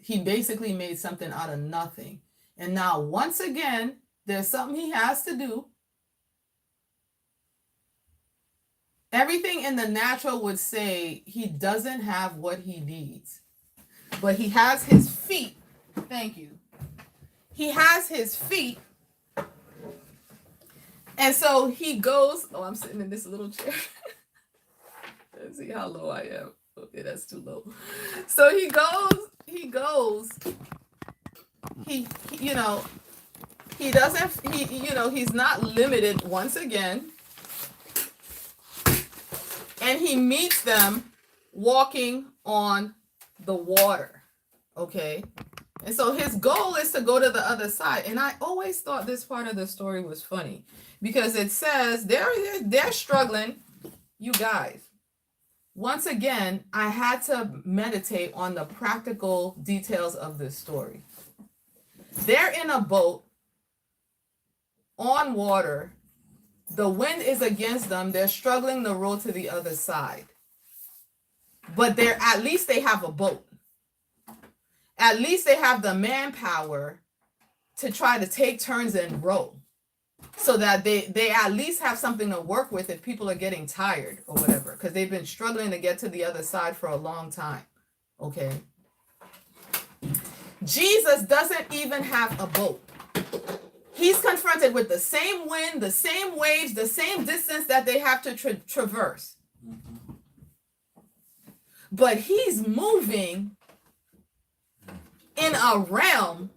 He basically made something out of nothing. And now, once again, there's something he has to do. Everything in the natural would say he doesn't have what he needs, but he has his feet. Thank you. He has his feet. And so he goes, I'm sitting in this little chair. Let's see how low I am. Okay, that's too low. So he goes, he he's not limited once again. And he meets them walking on the water. Okay. And so his goal is to go to the other side. And I always thought this part of the story was funny, because it says they're struggling. You guys, once again, I had to meditate on the practical details of this story. They're in a boat on water. The wind is against them. They're struggling to row to the other side. But at least they have a boat. At least they have the manpower to try to take turns and row, so that they at least have something to work with if people are getting tired or whatever, because they've been struggling to get to the other side for a long time. Okay. Jesus doesn't even have a boat. He's confronted with the same wind, the same waves, the same distance that they have to traverse. But he's moving in a realm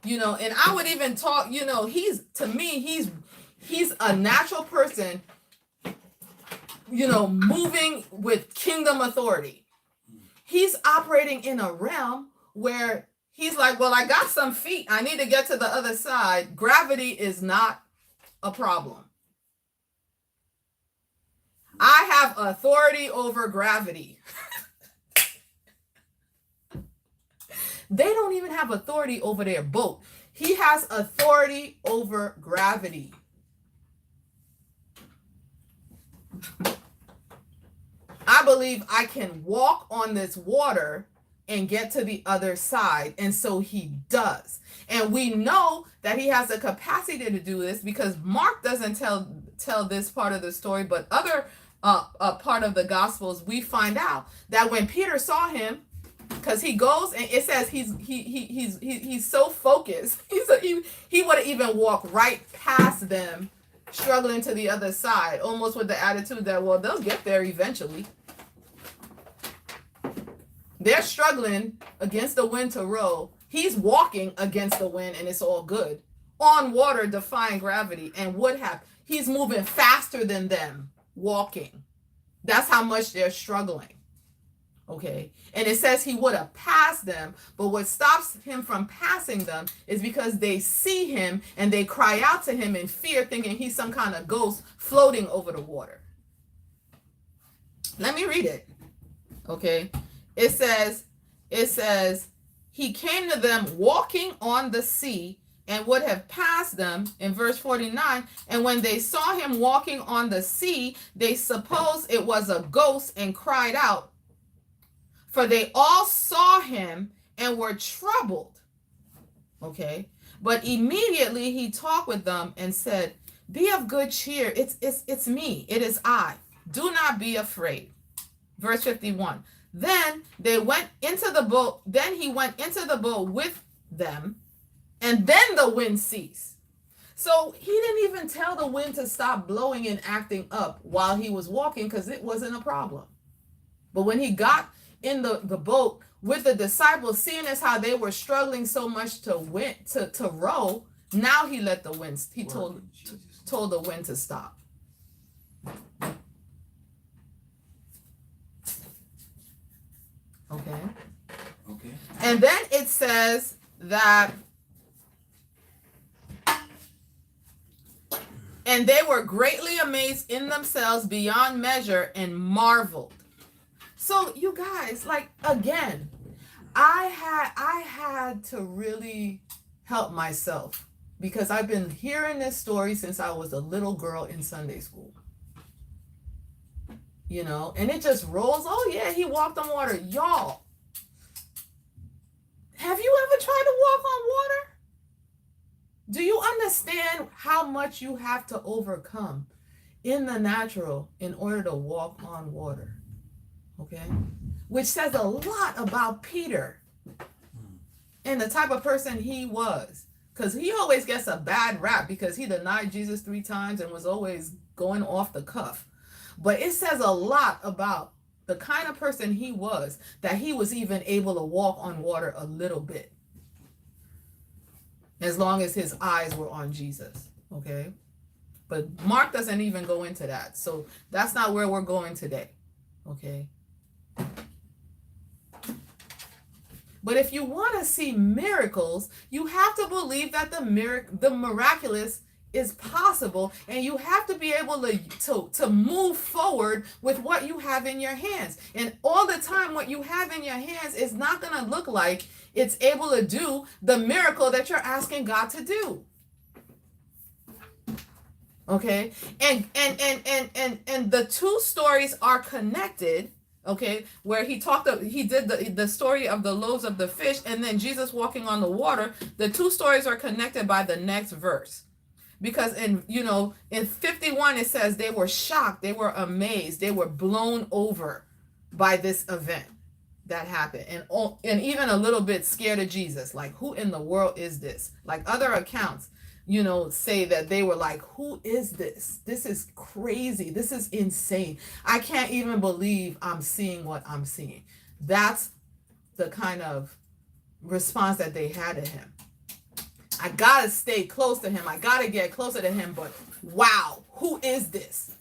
And I would even talk, to me, he's a natural person, moving with kingdom authority. He's operating in a realm where he's like, well, I got some feet. I need to get to the other side. Gravity is not a problem. I have authority over gravity. They don't even have authority over their boat. He has authority over gravity. I believe I can walk on this water and get to the other side. And so he does. And we know that he has the capacity to do this because Mark doesn't tell this part of the story, but other part of the Gospels, we find out that when Peter saw him, because he goes and it says he's so focused, he would have even walked right past them, struggling to the other side, almost with the attitude that, well, they'll get there eventually. They're struggling against the wind to row. He's walking against the wind and it's all good. On water, defying gravity. And he's moving faster than them walking. That's how much they're struggling. Okay. And it says he would have passed them, but what stops him from passing them is because they see him and they cry out to him in fear, thinking he's some kind of ghost floating over the water. Let me read it. Okay. It says, he came to them walking on the sea and would have passed them in verse 49. And when they saw him walking on the sea, they supposed it was a ghost and cried out, for they all saw him and were troubled. Okay. But immediately he talked with them and said, be of good cheer. It's me. It is I. Do not be afraid. Verse 51. Then they went into the boat. Then he went into the boat with them, and then the wind ceased. So he didn't even tell the wind to stop blowing and acting up while he was walking because it wasn't a problem. But when he got in the boat with the disciples, seeing as how they were struggling so much to row, now he let the wind. He told the wind to stop. Okay. And then it says that, and they were greatly amazed in themselves beyond measure and marveled. So you guys, like, again, I had to really help myself because I've been hearing this story since I was a little girl in Sunday school. And it just rolls. Oh yeah, he walked on water. Y'all, have you ever tried to walk on water? Do you understand how much you have to overcome in the natural in order to walk on water? Okay. Which says a lot about Peter and the type of person he was. Because he always gets a bad rap because he denied Jesus 3 times and was always going off the cuff. But it says a lot about the kind of person he was, that he was even able to walk on water a little bit, as long as his eyes were on Jesus. Okay. But Mark doesn't even go into that. So that's not where we're going today. Okay. But if you want to see miracles, you have to believe that the miraculous is possible, and you have to be able to move forward with what you have in your hands. And all the time, what you have in your hands is not going to look like it's able to do the miracle that you're asking God to do. Okay, and the two stories are connected. Okay, where he did the story of the loaves of the fish, and then Jesus walking on the water. The two stories are connected by the next verse. Because in 51 it says they were shocked, they were amazed, they were blown over by this event that happened, and even a little bit scared of Jesus, like, who in the world is this? Like other accounts, say that they were like, who is this? This is crazy. This is insane. I can't even believe I'm seeing what I'm seeing. That's the kind of response that they had to him. I gotta stay close to him. I gotta get closer to him. But wow, who is this?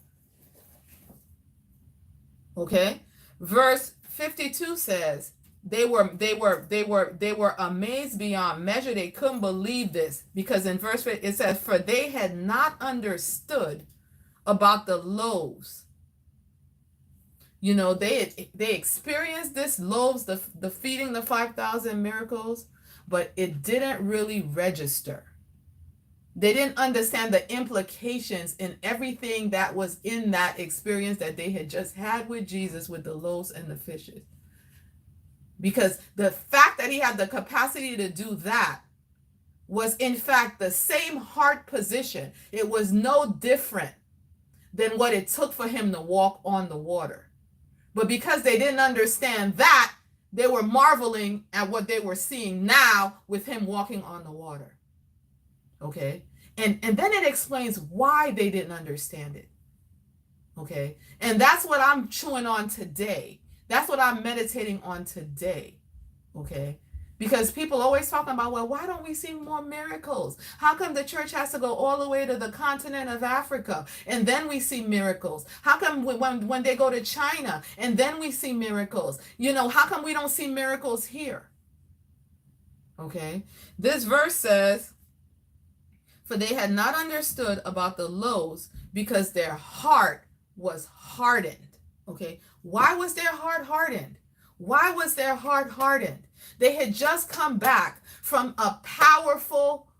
Okay. Verse 52 says, they were amazed beyond measure. They couldn't believe this, because in verse 50 it says, for they had not understood about the loaves. You know, they experienced this loaves, the feeding the 5,000 miracles, but it didn't really register. They didn't understand the implications in everything that was in that experience that they had just had with Jesus, with the loaves and the fishes. Because the fact that he had the capacity to do that was in fact the same heart position. It was no different than what it took for him to walk on the water. But because they didn't understand that, they were marveling at what they were seeing now with him walking on the water. Okay? And then it explains why they didn't understand it. Okay? And that's what I'm chewing on today. That's what I'm meditating on today. Okay? Because people always talking about, well, why don't we see more miracles? How come the church has to go all the way to the continent of Africa and then we see miracles? How come when they go to China and then we see miracles? You know, how come we don't see miracles here? Okay? This verse says, for they had not understood about the loaves because their heart was hardened. Okay? Why was their heart hardened? Why was their heart hardened? They had just come back from a powerful